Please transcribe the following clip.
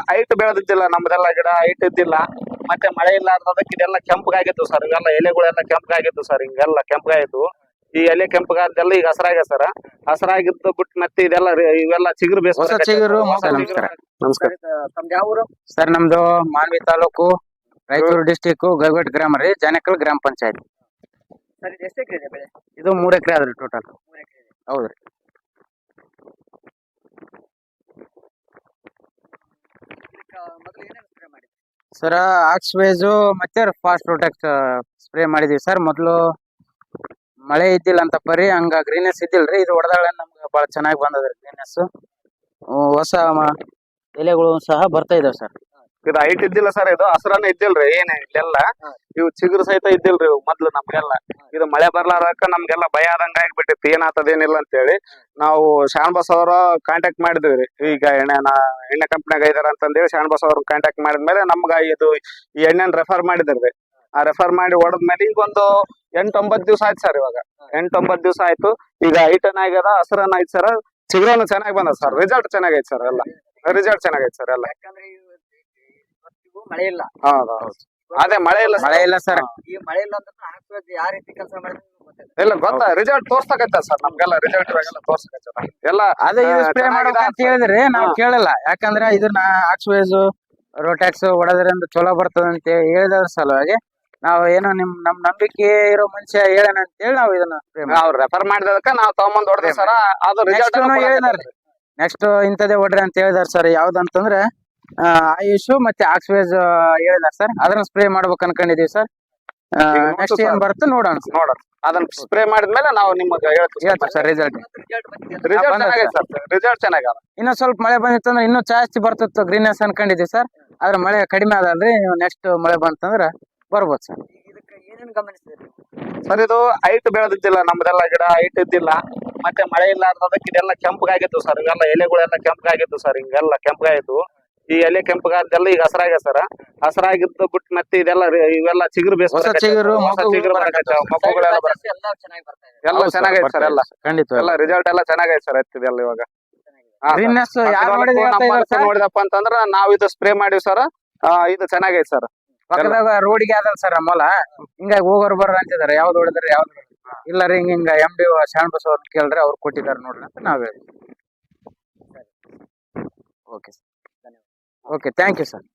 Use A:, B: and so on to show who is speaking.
A: Height ಬೆಳೆದಿದ್ದಿಲ್ಲ, ನಮ್ದೆಲ್ಲ ಗಿಡ height ಇದ್ದಿಲ್ಲ. ಮತ್ತೆ ಮಳೆ ಇಲ್ಲಾರ್ದಕ್ಕೆ ಇದೆಲ್ಲ ಕೆಂಪಗಾಗಿತ್ತು ಸರ್. ಇವೆಲ್ಲ ಎಲೆಗಳೆಲ್ಲ ಕೆಂಪಗಾಗಿತ್ತು ಸರ್. ಹಿಂಗೆಲ್ಲ ಕೆಂಪಗಾಯ್ತು. ಈ ಎಲೆ ಕೆಂಪಗಾದ್ದೆಲ್ಲ ಈಗ ಹಸರಾಗ ಸರ್. ಹಸರಾಗಿದ್ದು ಬಿಟ್ಟು ಮತ್ತೆ ಇದೆಲ್ಲ ಇವೆಲ್ಲ ಚಿಗುರು
B: ಹೊಸ ಚಿಗುರು. ನಮಸ್ಕಾರ.
A: ನಮಸ್ಕಾರ.
C: ತಮ್ದು ಯಾವ ಊರು?
B: ಸರ್ ನಮ್ದು ಮಾನ್ವಿ ತಾಲೂಕು, ರಾಯಚೂರು ಡಿಸ್ಟಿಕ್, ಗಗಟ್ ಗ್ರಾಮ ರೀ, ಜಾನಕಲ್ ಗ್ರಾಮ ಪಂಚಾಯತ್.
C: ಸರ್ ಇದು ಎಷ್ಟು ಎಕರೆ ಇದೆ ಬೆಳೆ?
B: ಇದು 3 ಎಕರೆ ಆದ್ರಿ ಟೋಟಲ್.
C: 3 ಎಕರೆ ಇದೆ.
B: ಹೌದ್ರಿ.
C: ಮೊದಲು ಏನೇನು ಸ್ಪ್ರೇ ಮಾಡಿದ್ರಿ?
B: ಸರ್ ಆಕ್ಸ್ವೇಜು ಮತ್ತೆ ಫಾಸ್ಟ್ ಪ್ರೊಟೆಕ್ಟ್ ಸ್ಪ್ರೇ ಮಾಡಿದೀವಿ ಸರ್. ಮೊದಲು ಮಳೆ ಇದ್ದಿಲ್ಲ ಅಂತ ಪರಿ ಹಂಗ ಗ್ರೀನೆಸ್ ಇದ್ದಿಲ್ರಿ. ಇದು ಹೊಡೆದಾಳ ನಮ್ಗೆ ಬಹಳ ಚೆನ್ನಾಗಿ ಬಂದದ್ರಿ ಗ್ರೀನೆಸ್. ಹೊಸ ಎಲೆಗಳು ಸಹ ಬರ್ತಾ ಇದಾವೆ ಸರ್.
A: ಇದು ಹೈಟ್ ಇದ್ದಿಲ್ಲ ಸರ್. ಇದು ಹಸರನ್ನ ಇದ್ದಿಲ್ರಿ. ಏನೇ ಇಲ್ಲೆಲ್ಲ ಇವು ಚಿಗುರು ಸಹಿತ ಇದ್ದಿಲ್ರಿ. ಇವು ಮೊದ್ಲು ನಮ್ಗೆಲ್ಲ ಇದು ಮಳೆ ಬರ್ಲಾರಕ್ಕ ನಮ್ಗೆಲ್ಲ ಭಯ ಆದಂಗ ಆಗ್ಬಿಟ್ಟಿತ್ತು, ಏನಾಗ್ತದೇನಿಲ್ಲ ಅಂತೇಳಿ. ನಾವು ಶಾಣಬಸ್ ಅವರ ಕಾಂಟ್ಯಾಕ್ಟ್ ಮಾಡಿದ್ವಿ. ಈಗ ಎಣ್ಣೆ ಕಂಪ್ನಿಯಾಗ ಇದಾರ ಅಂತಂದೇಳಿ ಶಾಣಬಸ್ ಅವ್ರ ಕಾಂಟ್ಯಾಕ್ಟ್ ಮಾಡಿದ್ಮೇಲೆ ನಮ್ಗ ಇದು ಈ ಎಣ್ಣೆನ ರೆಫರ್ ಮಾಡಿದ್ರಿ. ಆ ರೆಫರ್ ಮಾಡಿ ಹೊಡೆದ್ಮೇಲೆ ಈಗ ಒಂದು 8-9 ದಿವಸ ಆಯ್ತು ಸರ್. ಇವಾಗ 8-9 ದಿವಸ ಆಯ್ತು. ಈಗ ಹೈಟನ್ ಆಗ್ಯದ, ಹಸರನ್ನ ಆಯ್ತು ಸರ್. ಚಿಗುರನ್ನು ಚೆನ್ನಾಗಿ ಬಂದ ಸರ್. ರಿಸಲ್ಟ್ ಚೆನ್ನಾಗೈತೆ ಸರ್. ಎಲ್ಲ ರಿಸಲ್ಟ್ ಚೆನ್ನಾಗೈತೆ ಸರ್. ಎಲ್ಲ
C: ಯಾಕಂದ್ರೆ ಇವತ್ತಿಗೂ ಮಳೆ ಇಲ್ಲ.
A: ಹೌದೌದು. ಅದೇ ಮಳೆ ಇಲ್ಲ
B: ಸರ್.
C: ಈ ಮಳೆ ಇಲ್ಲ ಅಂದ್ರೆ ಹಾಕ್ಬೇಕು ಯಾವ ರೀತಿ ಕೆಲಸ ಮಾಡಿದ್ರೆ
A: ಇಲ್ಲ ಗೊತ್ತಾ, ರಿಸಲ್ಟ್ ತೋರ್ಸಕೈತ ಸರ್. ನಮ್ಗೆಲ್ಲ ರಿಸಲ್ಟ್ ಇವಾಗೆಲ್ಲ ತೋರ್ಸಕೈತ ಎಲ್ಲ.
B: ಅದೇ ಇದು ಸ್ಪ್ರೇ ಮಾಡ್ಬೇಕಂತ ಅಂತ ಹೇಳಿದ್ರಿ, ನಾವು ಕೇಳಲ್ಲ. ಯಾಕಂದ್ರೆ ಇದನ್ನ ಆಕ್ಸ್ವೇಜ್ ರೋಟ್ಯಾಕ್ಸ್ ಹೊಡೆದ್ರಿಂದ ಚಲೋ ಬರ್ತದ ಅಂತ ಹೇಳಿದ್ರ ಸಲುವಾಗಿ ನಾವು ಏನೋ ನಮ್ ನಂಬಿಕೆ ಇರೋ ಮನುಷ್ಯ ಹೇಳೋಣ ಅಂತ ಹೇಳಿ ನಾವು ಇದನ್ನ
A: ಅವ್ರು ರೆಫರ್ ಮಾಡಿದಕ್ಕ ನಾವು ತಗೊಂಬಂದ್ ಹೊಡೆದ ಸರ್. ಅದು ರಿಸಲ್ಟ್
B: ಹೇಳಿದಾರೆ. ನೆಕ್ಸ್ಟ್ ಇಂಥದೇ ಹೊಡ್ರಿ ಅಂತ ಹೇಳಿದಾರೆ ಸರ್. ಯಾವ್ದಂತಂದ್ರೆ ಆಯುಷ್ ಮತ್ತೆ ಆಕ್ಸ್ವೇಜ್ ಹೇಳಿದಾರೆ ಸರ್. ಅದನ್ನ ಸ್ಪ್ರೇ ಮಾಡ್ಬೇಕು ಅನ್ಕೊಂಡಿದೀವಿ ಸರ್. ನೆಕ್ಸ್ಟ್ ಏನ್ ಬರುತ್ತೆ ನೋಡೋಣ.
A: ಅದನ್ನ ಸ್ಪ್ರೇ ಮಾಡಿದ್ಮೇಲೆ ನಾವು ನಿಮಗೆ ಹೇಳ್ತೀವಿ
B: ಸರ್ ರಿಸಲ್ಟ್.
A: ರಿಸಲ್ಟ್ ಚೆನ್ನಾಗೈತೆ ಸರ್. ರಿಸಲ್ಟ್ ಚೆನ್ನಾಗದ.
B: ಇನ್ನೂ ಸ್ವಲ್ಪ ಮಳೆ ಬಂದಿತ್ತಂದ್ರೆ ಇನ್ನೂ ಜಾಸ್ತಿ ಬರ್ತಿತ್ತು ಗ್ರೀನೆಸ್ ಅನ್ಕೊಂಡಿದೀವಿ ಸರ್. ಆದ್ರೆ ಮಳೆ ಕಡಿಮೆ ಆದಲ್ರಿ. ನೆಕ್ಸ್ಟ್ ಮಳೆ ಬಂತಂದ್ರ ಬರ್ಬೋದು ಸರ್.
C: ಇದಕ್ಕೆ ಏನೇನು ಗಮನಿಸಿದ್ರಿ
A: ಸರ್? ಇದು ಹೈಟ್ ಬೆಳೆದಿದ್ದಿಲ್ಲ, ನಮ್ದೆಲ್ಲ ಗಿಡ ಹೈಟ್ ಇದ್ದಿಲ್ಲ. ಮತ್ತೆ ಮಳೆ ಇಲ್ಲಾರ್ದಕ್ಕೆ ಇದೆಲ್ಲ ಕೆಂಪಗಾಗಿತ್ತು ಸರ್. ಇವೆಲ್ಲ ಎಲೆಗಳೆಲ್ಲ ಕೆಂಪಗಾಗಿತ್ತು ಸರ್. ಹಿಂಗೆಲ್ಲ ಕೆಂಪಗಾಯ್ತು. ಈ ಎಲೆ ಕೆಂಪಗಾದ್ದೆಲ್ಲ ಈಗ ಹಸರಾಗ ಸರ್. ಹಸರಾಗಿದ್ದು ಬಿಟ್ಟು ಮತ್ತೆ ಇದೆಲ್ಲ ಇವೆಲ್ಲ ಚಿಗುರು
B: ಚಿಗುರು
A: ಮಕ್ಕಳೆಲ್ಲ
C: ಎಲ್ಲ ಚೆನ್ನಾಗಿ ಬರ್ತಾ ಇದೆ.
A: ಎಲ್ಲ ಚೆನ್ನಾಗೈತೆ ಸರ್. ಎಲ್ಲ
B: ಖಂಡಿತ
A: ಎಲ್ಲ ರಿಸಲ್ಟ್ ಎಲ್ಲ ಚೆನ್ನಾಗೈತೆ ಸರ್. ಎತ್ತಿದೆಲ್ಲ ಇವಾಗ
B: ಗ್ರೀನೆಸ್
A: ನೋಡಿದಪ್ಪ ಅಂತಂದ್ರ ನಾವ್ ಇದು ಸ್ಪ್ರೇ ಮಾಡಿವಿ ಸರ್. ಇದು ಚೆನ್ನಾಗೈತೆ ಸರ್.
B: ಪಕ್ಕದಾಗ ರೋಡ್ಗೆ ಆದಲ್ ಸರ್ ಆ ಮೊಲ. ಹಿಂಗಾಗಿ ಹೋಗೋರು ಬರ್ರ ಅಂತಿದಾರೆ. ಯಾವ್ದು ಹೊಡೆದ್ರೆ ಯಾವ್ದು ಇಲ್ಲ ರೀ. ಹಿಂಗ MD ಶಾಣಬಸ್ ಅವ್ರನ್ನ ಕೇಳ್ರಿ, ಅವ್ರು ಕೊಟ್ಟಿದ್ದಾರೆ ನೋಡ್ರಿ ಅಂತ ನಾವ್ ಹೇಳಿ. Okay sir. Okay, thank you sir.